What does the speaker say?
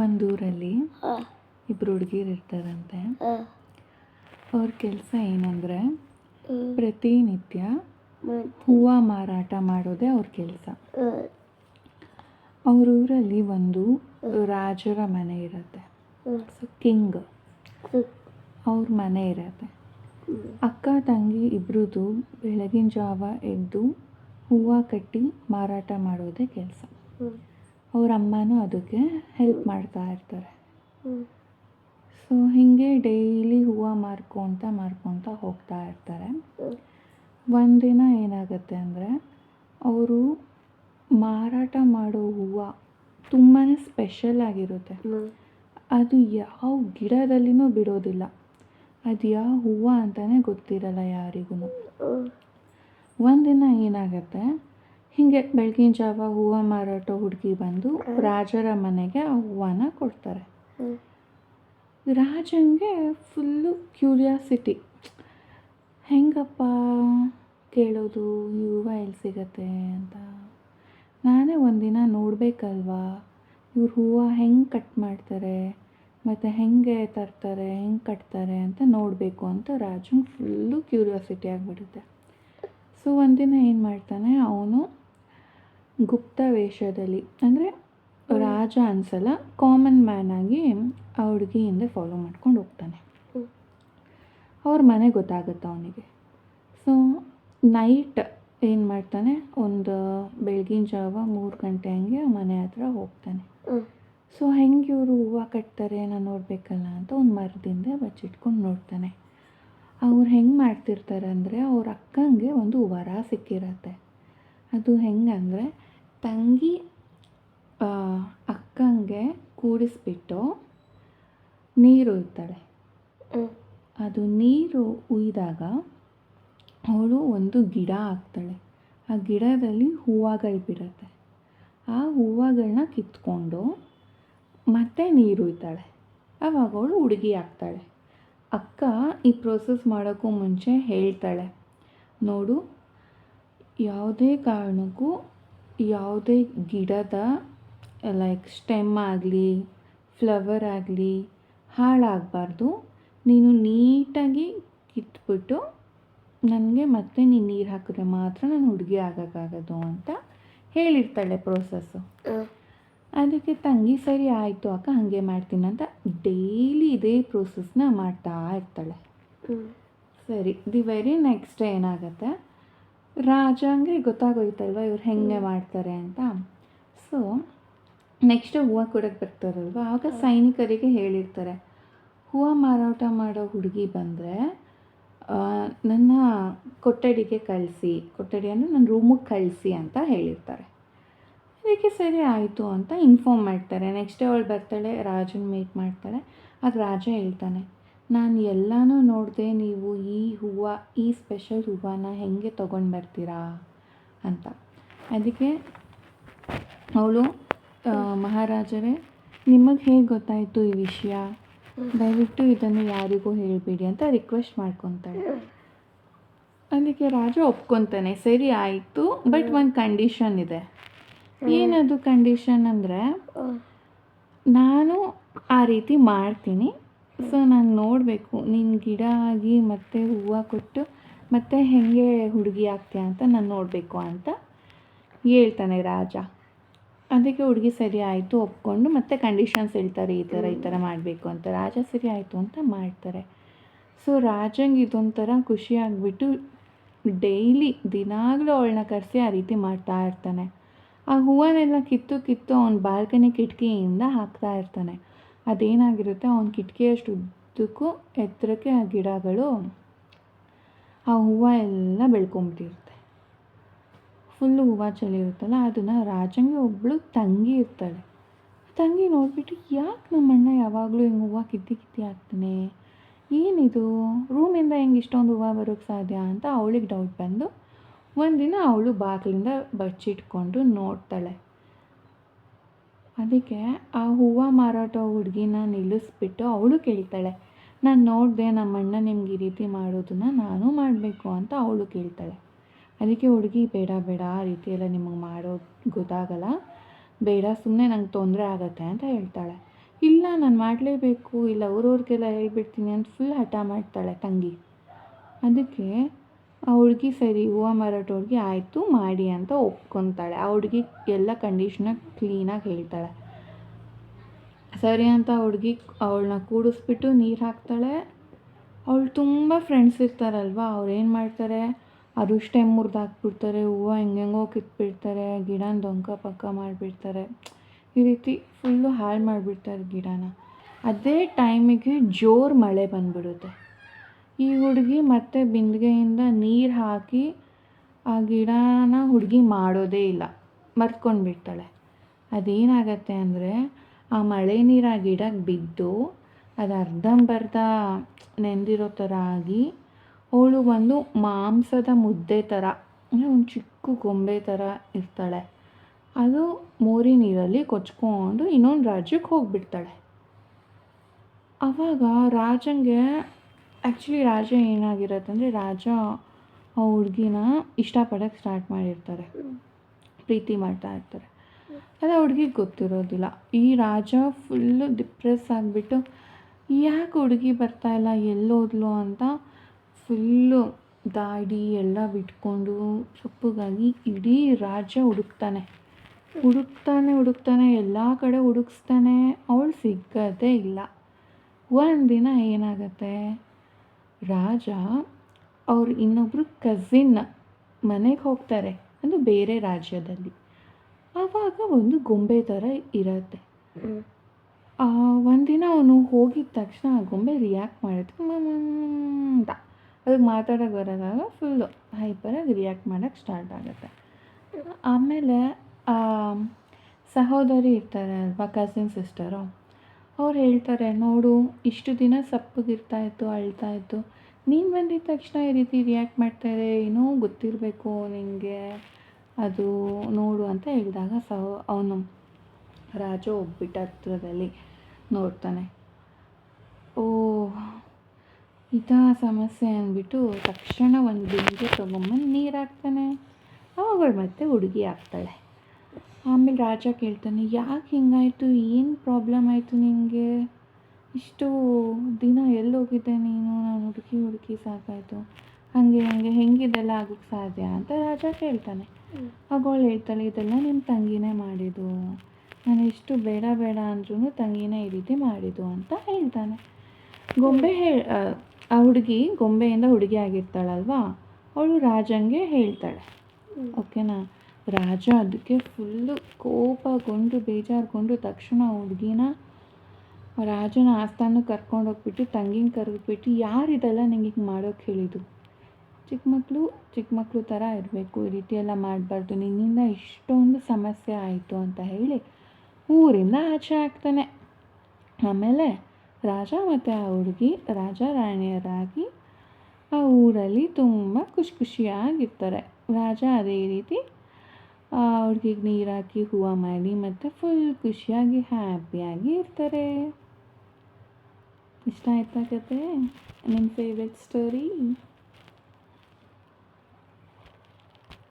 ಒಂದೂರಲ್ಲಿ ಇಬ್ಬರು ಹುಡುಗಿರು ಇರ್ತಾರಂತೆ. ಅವ್ರ ಕೆಲಸ ಏನಂದರೆ ಪ್ರತಿನಿತ್ಯ ಹೂವು ಮಾರಾಟ ಮಾಡೋದೇ ಅವ್ರ ಕೆಲಸ. ಅವ್ರ ಊರಲ್ಲಿ ಒಂದು ರಾಜರ ಮನೆ ಇರುತ್ತೆ. ಸೊ ಕಿಂಗ್ ಅವ್ರ ಮನೆ ಇರುತ್ತೆ. ಅಕ್ಕ ತಂಗಿ ಇಬ್ರದ್ದು ಬೆಳಗಿನ ಜಾವ ಎದ್ದು ಹೂವು ಕಟ್ಟಿ ಮಾರಾಟ ಮಾಡೋದೇ ಕೆಲಸ. ಅವ್ರ ಅಮ್ಮನೂ ಅದಕ್ಕೆ ಹೆಲ್ಪ್ ಮಾಡ್ತಾ ಇರ್ತಾರೆ. ಸೊ ಹೀಗೆ ಡೈಲಿ ಹೂವು ಮಾರ್ಕೊತ ಹೋಗ್ತಾ ಇರ್ತಾರೆ. ಒಂದಿನ ಏನಾಗುತ್ತೆ ಅಂದರೆ ಅವರು ಮಾರಾಟ ಮಾಡೋ ಹೂವು ತುಂಬಾ ಸ್ಪೆಷಲ್ ಆಗಿರುತ್ತೆ. ಅದು ಯಾವ ಗಿಡದಲ್ಲಿನೂ ಬಿಡೋದಿಲ್ಲ. ಅದು ಯಾವ ಹೂವು ಅಂತಲೇ ಗೊತ್ತಿರಲ್ಲ ಯಾರಿಗೂ. ಒಂದಿನ ಏನಾಗುತ್ತೆ, ಹೀಗೆ ಬೆಳಗಿನ ಜಾವ ಹೂವು ಮಾರಾಟೋ ಹುಡುಗಿ ಬಂದು ರಾಜರ ಮನೆಗೆ ಆ ಹೂವನ್ನ ಕೊಡ್ತಾರೆ. ರಾಜನಿಗೆ ಫುಲ್ಲು ಕ್ಯೂರಿಯಾಸಿಟಿ, ಹೆಂಗಪ್ಪ ಕೇಳೋದು, ಈ ಹೂವು ಎಲ್ಲಿ ಸಿಗತ್ತೆ ಅಂತ. ನಾನೇ ಒಂದಿನ ನೋಡಬೇಕಲ್ವಾ, ಇವ್ರು ಹೂವು ಹೆಂಗೆ ಕಟ್ ಮಾಡ್ತಾರೆ ಮತ್ತು ಹೆಂಗೆ ತರ್ತಾರೆ, ಹೆಂಗೆ ಕಟ್ತಾರೆ ಅಂತ ನೋಡಬೇಕು ಅಂತ ರಾಜಂಗೆ ಫುಲ್ಲು ಕ್ಯೂರಿಯಾಸಿಟಿ ಆಗಿಬಿಡುತ್ತೆ. ಸೊ ಒಂದಿನ ಏನು ಮಾಡ್ತಾನೆ, ಅವನು ಗುಪ್ತ ವೇಷದಲ್ಲಿ, ಅಂದರೆ ರಾಜ ಅನ್ಸಲ್ಲ, ಕಾಮನ್ ಮ್ಯಾನ್ ಆಗಿ ಆ ಹುಡುಗಿ ಹಿಂದೆ ಫಾಲೋ ಮಾಡ್ಕೊಂಡು ಹೋಗ್ತಾನೆ. ಅವ್ರ ಮನೆ ಗೊತ್ತಾಗುತ್ತೆ ಅವನಿಗೆ. ಸೊ ನೈಟ್ ಏನು ಮಾಡ್ತಾನೆ, ಒಂದು ಬೆಳಗಿನ ಜಾವ 3 ಗಂಟೆ ಹಂಗೆ ಮನೆ ಹತ್ರ ಹೋಗ್ತಾನೆ. ಸೊ ಹೆಂಗೆ ಇವರು ಹೂವು ಕಟ್ತಾರೆ ನಾನು ನೋಡಬೇಕಲ್ಲ ಅಂತ ಒಂದು ಮರದಿಂದ ಬಚ್ಚಿಟ್ಕೊಂಡು ನೋಡ್ತಾನೆ. ಅವ್ರು ಹೆಂಗೆ ಮಾಡ್ತಿರ್ತಾರೆ ಅಂದರೆ, ಅವ್ರ ಅಕ್ಕಂಗೆ ಒಂದು ವರ ಸಿಕ್ಕಿರತ್ತೆ. ಅದು ಹೆಂಗಂದರೆ, ತಂಗಿ ಅಕ್ಕಂಗೆ ಕೂಡಿಸ್ಬಿಟ್ಟು ನೀರು ಉಯ್ತಾಳೆ. ಅದು ನೀರು ಉಯ್ದಾಗ ಅವಳು ಒಂದು ಗಿಡ ಹಾಕ್ತಾಳೆ. ಆ ಗಿಡದಲ್ಲಿ ಹೂವುಗಳು ಬಿಡುತ್ತೆ. ಆ ಹೂವುಗಳನ್ನ ಕಿತ್ಕೊಂಡು ಮತ್ತೆ ನೀರು ಉಯ್ತಾಳೆ. ಆವಾಗ ಅವಳು ಹುಡುಗಿ ಆಗ್ತಾಳೆ. ಅಕ್ಕ ಈ ಪ್ರೋಸೆಸ್ ಮಾಡೋಕ್ಕೂ ಮುಂಚೆ ಹೇಳ್ತಾಳೆ, ನೋಡು, ಯಾವುದೇ ಕಾರಣಕ್ಕೂ ಯಾವುದೇ ಗಿಡದ ಲೈಕ್ ಸ್ಟೆಮ್ ಆಗಲಿ ಫ್ಲವರ್ ಆಗಲಿ ಹಾಳಾಗಬಾರ್ದು. ನೀನು ನೀಟಾಗಿ ಕಿತ್ಬಿಟ್ಟು ನನಗೆ ಮತ್ತೆ ನೀನು ನೀರು ಹಾಕಿದ್ರೆ ಮಾತ್ರ ನಾನು ಹುಡುಗಿ ಆಗೋಕ್ಕಾಗೋದು ಅಂತ ಹೇಳಿರ್ತಾಳೆ ಪ್ರೋಸೆಸ್ಸು. ಅದಕ್ಕೆ ತಂಗಿ ಸರಿ ಆಯಿತು ಅಕ್ಕ, ಹಾಗೆ ಮಾಡ್ತೀನಿ ಅಂತ ಡೈಲಿ ಇದೇ ಪ್ರೋಸೆಸ್ನ ಮಾಡ್ತಾ ಇರ್ತಾಳೆ. ಸರಿ, ದಿ ವೆರಿ ನೆಕ್ಸ್ಟ್ ಡೇ ಏನಾಗುತ್ತೆ, ರಾಜಂಗೆ ಗೊತ್ತಾಗೋಯ್ತಲ್ವ ಇವ್ರು ಹೆಂಗೆ ಮಾಡ್ತಾರೆ ಅಂತ. ಸೊ ನೆಕ್ಸ್ಟ್ ಹೂವು ಕೊಡೋಕ್ಕೆ ಬರ್ತಾರಲ್ವ, ಆವಾಗ ಸೈನಿಕರಿಗೆ ಹೇಳಿರ್ತಾರೆ, ಹೂವು ಮಾರಾಟ ಮಾಡೋ ಹುಡುಗಿ ಬಂದರೆ ನನ್ನ ಕೊಠಡಿಗೆ ಕಳಿಸಿ, ಕೊಠಡಿ ಅಂದರೆ ನನ್ನ ರೂಮಿಗೆ ಕಳಿಸಿ ಅಂತ ಹೇಳಿರ್ತಾರೆ. ಅದಕ್ಕೆ ಸರಿ ಆಯಿತು ಅಂತ ಇನ್ಫಾರ್ಮ್ ಮಾಡ್ತಾರೆ. ನೆಕ್ಸ್ಟ್ ಡೇ ಅವಳು ಬರ್ತಾಳೆ, ರಾಜನ ಮೀಟ್ ಮಾಡ್ತಾಳೆ. ಆಗ ರಾಜ ಹೇಳ್ತಾನೆ, ನಾನು ಎಲ್ಲನೂ ನೋಡಿದೆ, ನೀವು ಈ ಹೂವು, ಈ ಸ್ಪೆಷಲ್ ಹೂವನ್ನ ಹೆಂಗೆ ತೊಗೊಂಡು ಬರ್ತೀರಾ ಅಂತ. ಅದಕ್ಕೆ ಅವಳು, ಮಹಾರಾಜರೇ, ನಿಮಗೆ ಹೇಗೆ ಗೊತ್ತಾಯಿತು ಈ ವಿಷಯ, ದಯವಿಟ್ಟು ಇದನ್ನು ಯಾರಿಗೂ ಹೇಳಬೇಡಿ ಅಂತ ರಿಕ್ವೆಸ್ಟ್ ಮಾಡ್ಕೊತಾಳೆ. ಅದಕ್ಕೆ ರಾಜ ಒಪ್ಕೊತಾನೆ, ಸರಿ ಆಯಿತು, ಬಟ್ ಒಂದು ಕಂಡೀಷನ್ ಇದೆ. ಏನದು ಕಂಡೀಷನ್ ಅಂದರೆ, ನಾನು ಆ ರೀತಿ ಮಾಡ್ತೀನಿ, ಸೊ ನಾನು ನೋಡಬೇಕು ನೀನು ಗಿಡ ಆಗಿ ಮತ್ತೆ ಹೂವು ಕೊಟ್ಟು ಮತ್ತೆ ಹೆಂಗೆ ಹುಡುಗಿ ಆಗ್ತೀಯ ಅಂತ ನಾನು ನೋಡಬೇಕು ಅಂತ ಹೇಳ್ತಾನೆ ರಾಜ. ಅದಕ್ಕೆ ಹುಡುಗಿ ಸರಿ ಆಯಿತು ಒಪ್ಕೊಂಡು ಮತ್ತೆ ಕಂಡೀಷನ್ಸ್ ಹೇಳ್ತಾರೆ, ಈ ಥರ ಮಾಡಬೇಕು ಅಂತ. ರಾಜ ಸರಿ ಆಯಿತು ಅಂತ ಮಾಡ್ತಾರೆ. ಸೊ ರಾಜಂಗೆ ಇದೊಂಥರ ಖುಷಿ ಆಗಿಬಿಟ್ಟು ಡೈಲಿ ದಿನಾಗಲೂ ಅವಳನ್ನ ಕರೆಸಿ ಆ ರೀತಿ ಮಾಡ್ತಾ ಇರ್ತಾನೆ. ಆ ಹೂವನ್ನೆಲ್ಲ ಕಿತ್ತು ಅವನ ಬಾಲ್ಕನಿ ಕಿಟಕಿಯಿಂದ ಹಾಕ್ತಾ ಇರ್ತಾನೆ. ಅದೇನಾಗಿರುತ್ತೆ, ಅವನ ಕಿಟಕಿಯಷ್ಟು ಉದ್ದಕ್ಕೂ ಎತ್ತರಕ್ಕೆ ಆ ಗಿಡಗಳು, ಆ ಹೂವು ಎಲ್ಲ ಬೆಳ್ಕೊಂಬಿಟ್ಟಿರುತ್ತೆ. ಫುಲ್ಲು ಹೂವು ಚೆಲ್ಲಿರುತ್ತಲ್ಲ, ಅದನ್ನು ರಾಜಂಗೆ ಒಬ್ಬಳು ತಂಗಿ ಇರ್ತಾಳೆ. ತಂಗಿ ನೋಡಿಬಿಟ್ಟು, ಯಾಕೆ ನಮ್ಮ ಅಣ್ಣ ಯಾವಾಗಲೂ ಹಿಂಗೆ ಹೂವು ಕಿತ್ತಿ ಹಾಕ್ತಾನೆ, ಏನಿದು, ರೂಮಿಂದ ಹೆಂಗೆ ಇಷ್ಟೊಂದು ಹೂವು ಬರೋಕ್ಕೆ ಸಾಧ್ಯ ಅಂತ ಅವಳಿಗೆ ಡೌಟ್ ಬಂದು ಒಂದಿನ ಅವಳು ಬಾಗಿಲಿಂದ ಬಚ್ಚಿಟ್ಕೊಂಡು ನೋಡ್ತಾಳೆ. ಅದಕ್ಕೆ ಆ ಹೂವು ಮಾರಾಟೋ ಹುಡುಗಿನ ನಿಲ್ಲಿಸ್ಬಿಟ್ಟು ಅವಳು ಕೇಳ್ತಾಳೆ, ನಾನು ನೋಡಿದೆ ನಮ್ಮ ಅಣ್ಣ ನಿಮ್ಗೆ ಈ ರೀತಿ ಮಾಡೋದನ್ನು ನಾನು ಮಾಡಬೇಕು ಅಂತ ಅವಳು ಕೇಳ್ತಾಳೆ. ಅದಕ್ಕೆ ಹುಡುಗಿ, ಬೇಡ ಆ ರೀತಿ ಎಲ್ಲ ನಿಮಗೆ ಮಾಡೋದು ಗೊತ್ತಾಗಲ್ಲ, ಬೇಡ, ಸುಮ್ಮನೆ ನಂಗೆ ತೊಂದರೆ ಆಗತ್ತೆ ಅಂತ ಹೇಳ್ತಾಳೆ. ಇಲ್ಲ ನಾನು ಮಾಡಲೇಬೇಕು, ಇಲ್ಲ ಅವ್ರವ್ರಿಗೆಲ್ಲ ಹೇಳ್ಬಿಡ್ತೀನಿ ಅಂತ ಫುಲ್ ಹಠ ಮಾಡ್ತಾಳೆ ತಂಗಿ. ಅದಕ್ಕೆ ಆ ಹುಡುಗಿ ಸರಿ ಹೂವು ಮಾರಾಟೋರ್ಗೆ ಆಯಿತು ಮಾಡಿ ಅಂತ ಒಪ್ಕೊತಾಳೆ. ಆ ಹುಡುಗಿ ಎಲ್ಲ ಕಂಡೀಷನ್ನ ಕ್ಲೀನಾಗಿ ಹೇಳ್ತಾಳೆ. ಸರಿ ಅಂತ ಹುಡುಗಿ ಅವಳನ್ನ ಕೂಡಿಸ್ಬಿಟ್ಟು ನೀರು ಹಾಕ್ತಾಳೆ. ಅವಳು ತುಂಬ ಫ್ರೆಂಡ್ಸ್ ಇರ್ತಾರಲ್ವ, ಅವ್ರು ಏನು ಮಾಡ್ತಾರೆ, ಅರುಷ್ಟೆ ಮುರಿದಾಕ್ಬಿಡ್ತಾರೆ, ಹೂವು ಹೆಂಗೆಂಗೋ ಕಿತ್ಬಿಡ್ತಾರೆ, ಗಿಡನ ಡೊಂಕ ಪಕ್ಕ ಮಾಡಿಬಿಡ್ತಾರೆ. ಈ ರೀತಿ ಫುಲ್ಲು ಹಾಳು ಮಾಡಿಬಿಡ್ತಾರೆ ಗಿಡನ. ಅದೇ ಟೈಮಿಗೆ ಜೋರು ಮಳೆ ಬಂದ್ಬಿಡುತ್ತೆ. ಈ ಹುಡುಗಿ ಮತ್ತೆ ಬಿಂದಿಗೆಯಿಂದ ನೀರು ಹಾಕಿ ಆ ಗಿಡನ ಹುಡುಗಿ ಮಾಡೋದೇ ಇಲ್ಲ, ಮರ್ತ್ಕೊಂಡು ಬಿಡ್ತಾಳೆ. ಅದೇನಾಗತ್ತೆ ಅಂದರೆ ಆ ಮಳೆ ನೀರು ಆ ಗಿಡಕ್ಕೆ ಬಿದ್ದು ಅದು ಅರ್ಧಂಬರ್ಧ ನೆಂದಿರೋ ಥರ ಆಗಿ ಅವಳು ಒಂದು ಮಾಂಸದ ಮುದ್ದೆ ಥರ, ಅಂದರೆ ಒಂದು ಚಿಕ್ಕ ಗೊಂಬೆ ಥರ ಇರ್ತಾಳೆ. ಅದು ಮೋರಿ ನೀರಲ್ಲಿ ಕೊಚ್ಕೊಂಡು ಇನ್ನೊಂದು ರಾಜ್ಯಕ್ಕೆ ಹೋಗಿಬಿಡ್ತಾಳೆ. ಆವಾಗ ರಾಜಂಗೆ ಆ್ಯಕ್ಚುಲಿ ರಾಜ ಏನಾಗಿರತ್ತೆ ಅಂದರೆ, ರಾಜ ಆ ಹುಡುಗಿನ ಇಷ್ಟಪಡೋಕ್ಕೆ ಸ್ಟಾರ್ಟ್ ಮಾಡಿರ್ತಾರೆ, ಪ್ರೀತಿ ಮಾಡ್ತಾ ಇರ್ತಾರೆ. ಅದು ಆ ಹುಡುಗಿಗೆ ಗೊತ್ತಿರೋದಿಲ್ಲ. ಈ ರಾಜ ಫುಲ್ಲು ಡಿಪ್ರೆಸ್ ಆಗಿಬಿಟ್ಟು ಯಾಕೆ ಹುಡುಗಿ ಬರ್ತಾಯಿಲ್ಲ, ಎಲ್ಲೋದ್ಲು ಅಂತ ಫುಲ್ಲು ದಾಡಿ ಎಲ್ಲ ಬಿಟ್ಕೊಂಡು ಸೊಪ್ಪಗಾಗಿ ಇಡೀ ರಾಜ್ಯ ಹುಡುಕ್ತಾನೆ. ಎಲ್ಲ ಕಡೆ ಹುಡುಕಿಸ್ತಾನೆ, ಅವಳು ಸಿಗೋದೇ ಇಲ್ಲ. ಒಂದಿನ ಏನಾಗುತ್ತೆ, ರಾಜ ಅವ್ರು ಇನ್ನೊಬ್ಬರು ಕಝಿನ್ ಮನೆಗೆ ಹೋಗ್ತಾರೆ, ಅದು ಬೇರೆ ರಾಜ್ಯದಲ್ಲಿ. ಆವಾಗ ಒಂದು ಗೊಂಬೆ ಥರ ಇರತ್ತೆ. ಒಂದಿನ ಅವನು ಹೋಗಿದ ತಕ್ಷಣ ಆ ಗೊಂಬೆ ರಿಯಾಕ್ಟ್ ಮಾಡುತ್ತೆ ಅಂತ. ಅದಕ್ಕೆ ಮಾತಾಡೋಕ್ಕೆ ಬರೋದಾಗ ಫುಲ್ಲು ಹೈಪರಾಗಿ ರಿಯಾಕ್ಟ್ ಮಾಡೋಕ್ಕೆ ಸ್ಟಾರ್ಟ್ ಆಗುತ್ತೆ. ಆಮೇಲೆ ಸಹೋದರಿ ಇರ್ತಾರೆ ಅಲ್ವಾ, ಕಸಿನ್ ಸಿಸ್ಟರು, ಅವ್ರು ಹೇಳ್ತಾರೆ, ನೋಡು ಇಷ್ಟು ದಿನ ಸಪ್ಪಗಿರ್ತಾಯಿತ್ತು, ಅಳ್ತಾಯಿತ್ತು, ನೀನು ಬಂದಿದ್ದ ತಕ್ಷಣ ಈ ರೀತಿ ರಿಯಾಕ್ಟ್ ಮಾಡ್ತಾಯಿದೆ, ಏನೋ ಗೊತ್ತಿರಬೇಕು ನಿನಗೆ, ಅದು ನೋಡು ಅಂತ ಹೇಳಿದಾಗ ಅವನು ರಾಜ ಹೋಗ್ಬಿಟ್ಟು ಹತ್ರದಲ್ಲಿ ನೋಡ್ತಾನೆ. ಓ ಇದಾ ಸಮಸ್ಯೆ ಅಂದ್ಬಿಟ್ಟು ತಕ್ಷಣ ಒಂದು ಬಿಂದಿಗೆ ತೊಗೊಂಬಂದು ನೀರು ಹಾಕ್ತಾನೆ. ಅವಾಗಳು ಮತ್ತೆ ಹುಡುಗಿ ಆಗ್ತಾಳೆ. ಆಮೇಲೆ ರಾಜ ಕೇಳ್ತಾನೆ, ಯಾಕೆ ಹಿಂಗಾಯಿತು, ಏನು ಪ್ರಾಬ್ಲಮ್ ಆಯಿತು ನಿನಗೆ, ಇಷ್ಟು ದಿನ ಎಲ್ಲೋಗಿದ್ದೆ ನೀನು, ನಾನು ಹುಡುಕಿ ಸಾಕಾಯಿತು, ಹಾಗೆ ಹೆಂಗಿದೆಲ್ಲ ಆಗೋಕ್ಕೆ ಸಾಧ್ಯ ಅಂತ ರಾಜ ಕೇಳ್ತಾನೆ. ಆಗ ಅವಳು ಹೇಳ್ತಾಳೆ, ಇದೆಲ್ಲ ನಿಮ್ಮ ತಂಗಿನೇ ಮಾಡಿದ್ದು, ನಾನು ಎಷ್ಟು ಬೇಡ ಅಂದ್ರೂ ತಂಗಿನೇ ಈ ರೀತಿ ಮಾಡಿದ್ದು ಅಂತ ಹೇಳ್ತಾನೆ. ಆ ಹುಡುಗಿ ಗೊಂಬೆಯಿಂದ ಹುಡುಗಿ ಆಗಿರ್ತಾಳಲ್ವಾ, ಅವಳು ರಾಜಂಗೆ ಹೇಳ್ತಾಳೆ. ಓಕೆನಾ. ರಾಜ ಅದಕ್ಕೆ ಫುಲ್ಲು ಕೋಪಗೊಂಡು ಬೇಜಾರುಗೊಂಡು ತಕ್ಷಣ ಹುಡುಗಿನ ರಾಜನ ಆಸ್ಥಾನಕ್ಕೆ ಕರ್ಕೊಂಡೋಗ್ಬಿಟ್ಟು ತಂಗಿನ ಕರೆದ್ಬಿಟ್ಟು, ಯಾರಿದೆಲ್ಲ ನಿಂಗೆ ಹಿಂಗೆ ಮಾಡೋಕ್ಕೆ ಹೇಳಿದ್ದು, ಚಿಕ್ಕ ಮಕ್ಕಳು ಥರ ಇರಬೇಕು, ಈ ರೀತಿ ಎಲ್ಲ ಮಾಡಬಾರ್ದು, ನಿನ್ನಿಂದ ಇಷ್ಟೊಂದು ಸಮಸ್ಯೆ ಆಯಿತು ಅಂತ ಹೇಳಿ ಊರಿಂದ ಆಚೆ ಹಾಕ್ತಾನೆ. ಆಮೇಲೆ ರಾಜ ಮತ್ತು ಆ ಹುಡುಗಿ ರಾಜ ರಾಣಿಯರಾಗಿ ಆ ಊರಲ್ಲಿ ತುಂಬ ಖುಷಿಯಾಗಿರ್ತಾರೆ. ರಾಜ ಅದೇ ರೀತಿ ಹುಡುಗಿಗೆ ನೀರು ಹಾಕಿ ಹೂವು ಮಾಡಿ ಮತ್ತು ಫುಲ್ ಖುಷಿಯಾಗಿ ಹ್ಯಾಪಿಯಾಗಿ ಇರ್ತಾರೆ. ಇಷ್ಟ ಆಯ್ತಾ ಕತೆ? ನಿಮ್ಮ ಫೇವ್ರೆಟ್ ಸ್ಟೋರಿ?